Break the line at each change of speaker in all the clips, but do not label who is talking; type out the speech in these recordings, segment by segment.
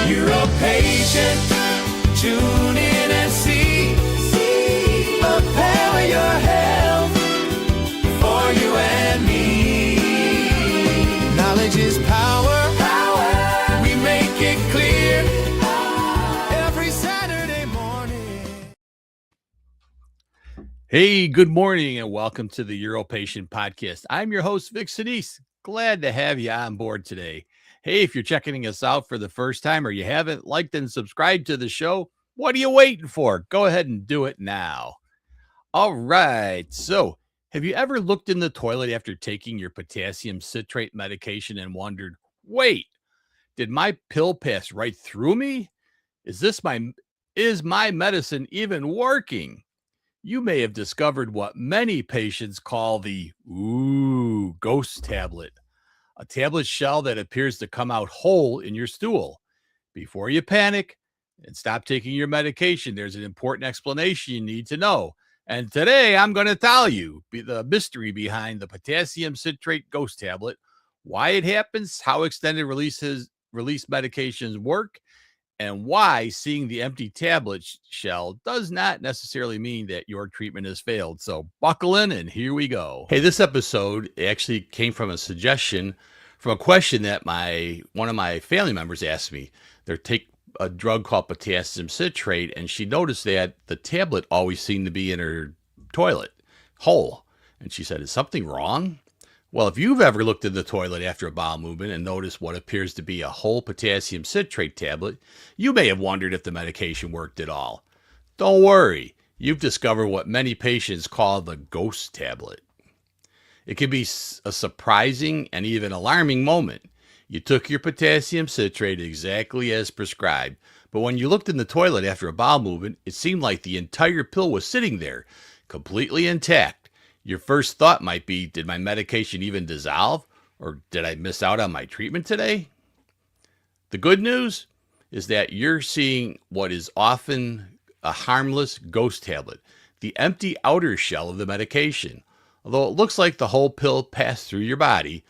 UroPatient, tune in and see. Prepare your health for you and me. Knowledge is power. We make it clear every Saturday morning.
Hey, good morning and welcome to the UroPatient podcast. I'm your host, Vic Senese. Glad to have you on board today. Hey, if you're checking us out for the first time or you haven't liked and subscribed to the show, what are you waiting for? Go ahead and do it now. All right. So, have you ever looked in the toilet after taking your potassium citrate medication and wondered, wait, did my pill pass right through me? Is my medicine even working? You may have discovered what many patients call the ghost tablet, a tablet shell that appears to come out whole in your stool. Before you panic and stop taking your medication, there's an important explanation you need to know. And today I'm going to tell you the mystery behind the potassium citrate ghost tablet, why it happens, how extended release medications work, and why seeing the empty tablet shell does not necessarily mean that your treatment has failed. So buckle in and here we go. Hey, this episode actually came from a suggestion from a question that one of my family members asked me. They take a drug called potassium citrate, and she noticed that the tablet always seemed to be in her toilet whole. And she said, is something wrong? Well, if you've ever looked in the toilet after a bowel movement and noticed what appears to be a whole potassium citrate tablet, you may have wondered if the medication worked at all. Don't worry, you've discovered what many patients call the ghost tablet. It can be a surprising and even alarming moment. You took your potassium citrate exactly as prescribed, but when you looked in the toilet after a bowel movement, it seemed like the entire pill was sitting there, completely intact. Your first thought might be, did my medication even dissolve? Or did I miss out on my treatment today? The good news is that you're seeing what is often a harmless ghost tablet, the empty outer shell of the medication. Although it looks like the whole pill passed through your body,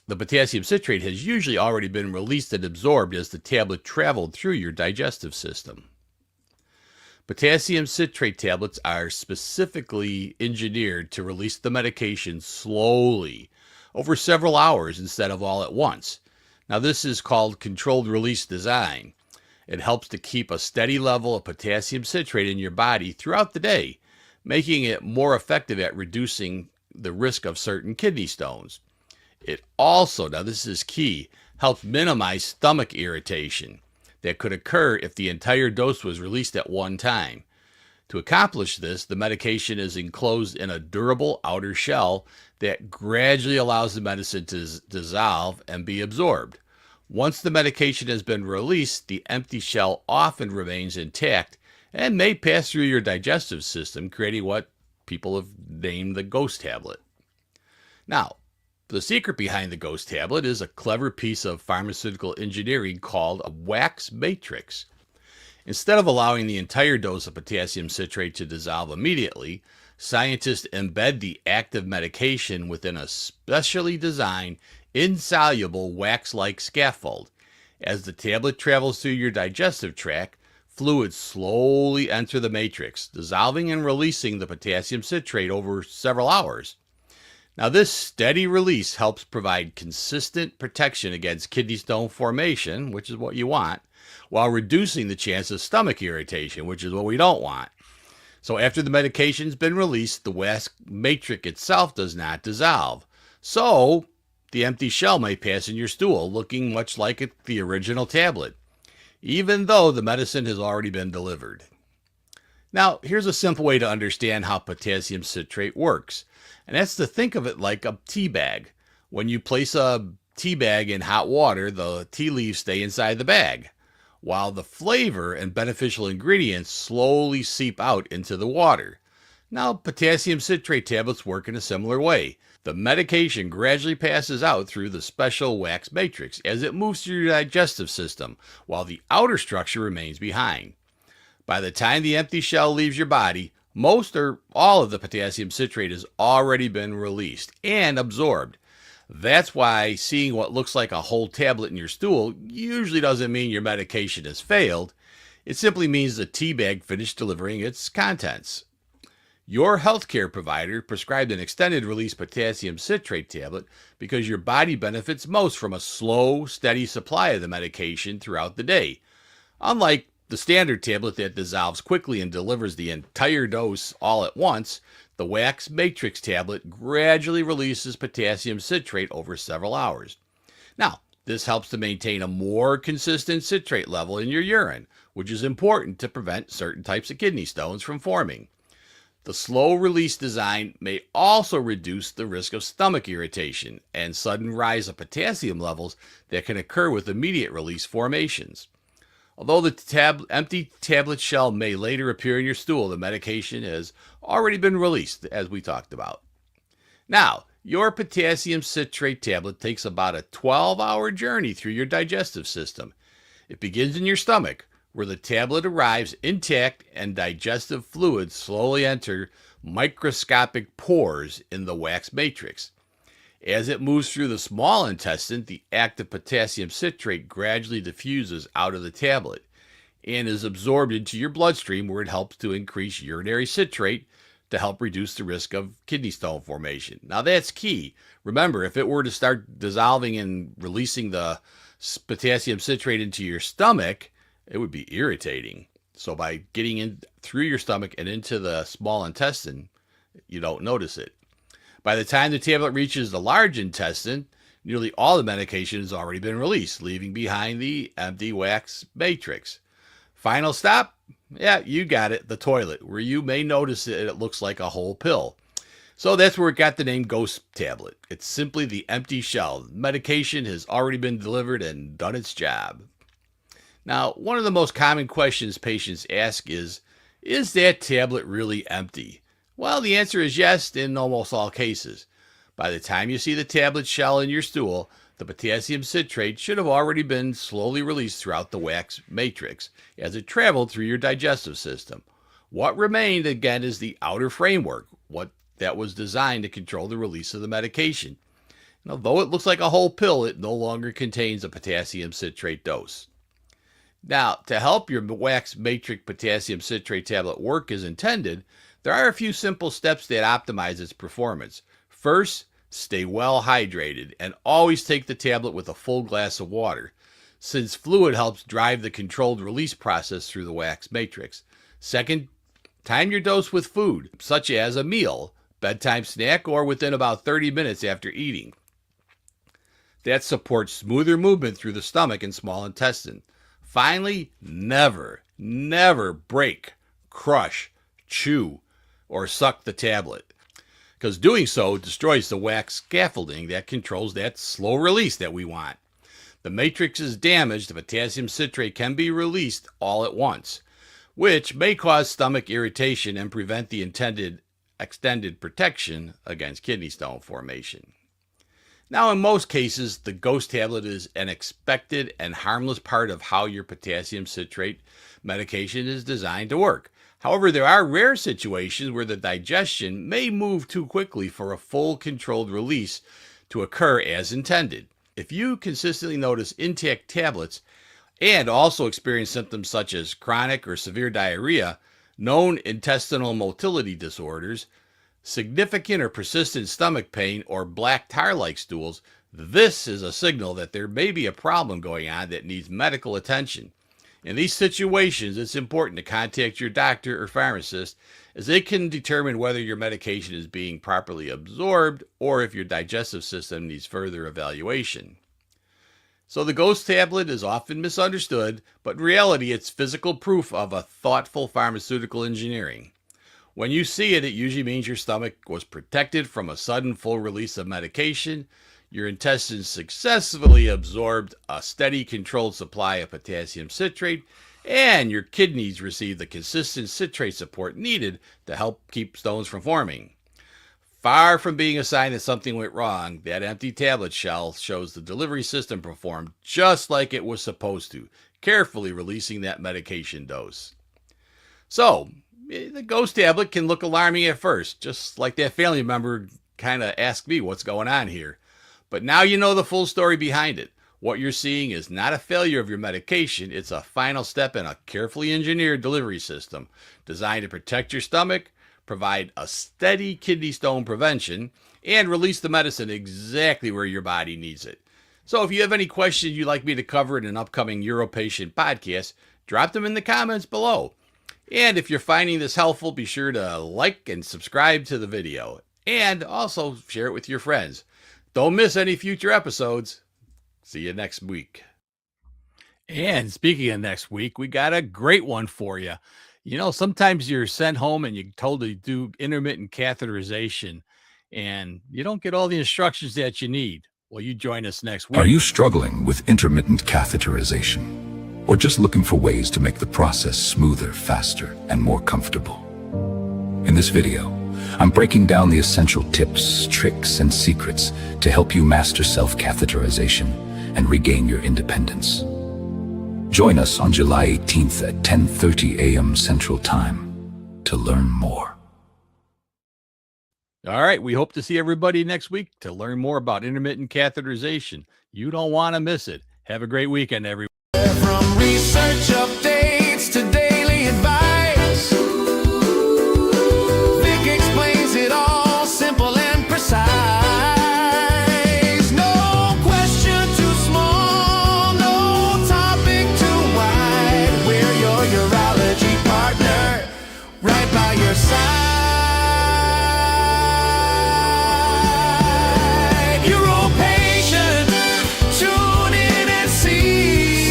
the potassium citrate has usually already been released and absorbed as the tablet traveled through your digestive system. Potassium citrate tablets are specifically engineered to release the medication slowly over several hours instead of all at once. Now, this is called controlled release design. It helps to keep a steady level of potassium citrate in your body throughout the day, making it more effective at reducing the risk of certain kidney stones. It also, now this is key, helps minimize stomach irritation that could occur if the entire dose was released at one time. To accomplish this, the medication is enclosed in a durable outer shell that gradually allows the medicine to dissolve and be absorbed. Once the medication has been released, the empty shell often remains intact and may pass through your digestive system, creating what people have named the ghost tablet. Now, the secret behind the ghost tablet is a clever piece of pharmaceutical engineering called a wax matrix. Instead of allowing the entire dose of potassium citrate to dissolve immediately, scientists embed the active medication within a specially designed, insoluble wax-like scaffold. As the tablet travels through your digestive tract, fluids slowly enter the matrix, dissolving and releasing the potassium citrate over several hours. Now, this steady release helps provide consistent protection against kidney stone formation, which is what you want, while reducing the chance of stomach irritation, which is what we don't want. So after the medication's been released, the wax matrix itself does not dissolve. So the empty shell may pass in your stool, looking much like the original tablet, even though the medicine has already been delivered. Now, here's a simple way to understand how potassium citrate works, and that's to think of it like a tea bag. When you place a tea bag in hot water, the tea leaves stay inside the bag, while the flavor and beneficial ingredients slowly seep out into the water. Now, potassium citrate tablets work in a similar way. The medication gradually passes out through the special wax matrix as it moves through your digestive system, while the outer structure remains behind. By the time the empty shell leaves your body, most or all of the potassium citrate has already been released and absorbed. That's why seeing what looks like a whole tablet in your stool usually doesn't mean your medication has failed. It simply means the tea bag finished delivering its contents. Your healthcare provider prescribed an extended release potassium citrate tablet because your body benefits most from a slow, steady supply of the medication throughout the day. Unlike the standard tablet that dissolves quickly and delivers the entire dose all at once, the wax matrix tablet gradually releases potassium citrate over several hours. Now, this helps to maintain a more consistent citrate level in your urine, which is important to prevent certain types of kidney stones from forming. The slow release design may also reduce the risk of stomach irritation and sudden rise of potassium levels that can occur with immediate release formations. Although the empty tablet shell may later appear in your stool, the medication has already been released, as we talked about. Now, your potassium citrate tablet takes about a 12-hour journey through your digestive system. It begins in your stomach, where the tablet arrives intact and digestive fluids slowly enter microscopic pores in the wax matrix. As it moves through the small intestine, the active potassium citrate gradually diffuses out of the tablet and is absorbed into your bloodstream, where it helps to increase urinary citrate to help reduce the risk of kidney stone formation. Now that's key. Remember, if it were to start dissolving and releasing the potassium citrate into your stomach, it would be irritating. So by getting in through your stomach and into the small intestine, you don't notice it. By the time the tablet reaches the large intestine, nearly all the medication has already been released, leaving behind the empty wax matrix. Final stop? Yeah, you got it, the toilet, where you may notice that it looks like a whole pill. So that's where it got the name Ghost Tablet. It's simply the empty shell. Medication has already been delivered and done its job. Now, one of the most common questions patients ask is that tablet really empty? Well, the answer is yes in almost all cases. By the time you see the tablet shell in your stool, the potassium citrate should have already been slowly released throughout the wax matrix as it traveled through your digestive system. What remained, again, is the outer framework, what that was designed to control the release of the medication. And although it looks like a whole pill, it no longer contains a potassium citrate dose. Now, to help your wax matrix potassium citrate tablet work as intended, there are a few simple steps that optimize its performance. First, stay well hydrated and always take the tablet with a full glass of water, since fluid helps drive the controlled release process through the wax matrix. Second, time your dose with food, such as a meal, bedtime snack, or within about 30 minutes after eating. That supports smoother movement through the stomach and small intestine. Finally, never break, crush, chew, or suck the tablet, because doing so destroys the wax scaffolding that controls that slow release that we want. The matrix is damaged, the potassium citrate can be released all at once, which may cause stomach irritation and prevent the intended extended protection against kidney stone formation. Now, in most cases, the Ghost tablet is an expected and harmless part of how your potassium citrate medication is designed to work. However, there are rare situations where the digestion may move too quickly for a full controlled release to occur as intended. If you consistently notice intact tablets and also experience symptoms such as chronic or severe diarrhea, known intestinal motility disorders, significant or persistent stomach pain, or black tar-like stools, this is a signal that there may be a problem going on that needs medical attention. In these situations, it's important to contact your doctor or pharmacist, as they can determine whether your medication is being properly absorbed or if your digestive system needs further evaluation. So the Ghost tablet is often misunderstood, but in reality it's physical proof of a thoughtful pharmaceutical engineering. When you see it, it usually means your stomach was protected from a sudden full release of medication, your intestines successfully absorbed a steady controlled supply of potassium citrate, and your kidneys received the consistent citrate support needed to help keep stones from forming. Far from being a sign that something went wrong, that empty tablet shell shows the delivery system performed just like it was supposed to, carefully releasing that medication dose. So, the Ghost tablet can look alarming at first, just like that family member kind of asked me what's going on here. But now you know the full story behind it. What you're seeing is not a failure of your medication. It's a final step in a carefully engineered delivery system designed to protect your stomach, provide a steady kidney stone prevention, and release the medicine exactly where your body needs it. So if you have any questions you'd like me to cover in an upcoming UroPatient podcast, drop them in the comments below. And if you're finding this helpful, be sure to like and subscribe to the video. And also share it with your friends. Don't miss any future episodes. See you next week. And speaking of next week, we got a great one for you. You know, sometimes you're sent home and you're told to do intermittent catheterization and you don't get all the instructions that you need. Well, you join us next week.
Are you struggling with intermittent catheterization? Or just looking for ways to make the process smoother, faster, and more comfortable? In this video, I'm breaking down the essential tips, tricks, and secrets to help you master self-catheterization and regain your independence. Join us on July 18th at 10:30 a.m. Central Time to learn more.
All right, we hope to see everybody next week to learn more about intermittent catheterization. You don't want to miss it. Have a great weekend, everyone.
From research updates to daily advice, Vic explains it all simple and precise. No question too small, no topic too wide. We're your urology partner, right by your side. UroPatient, tune in and see,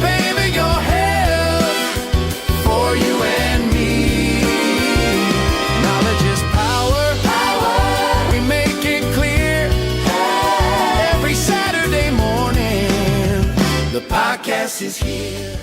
paving your health for you and me. Knowledge is power, we make it clear. Every Saturday morning, the podcast is here.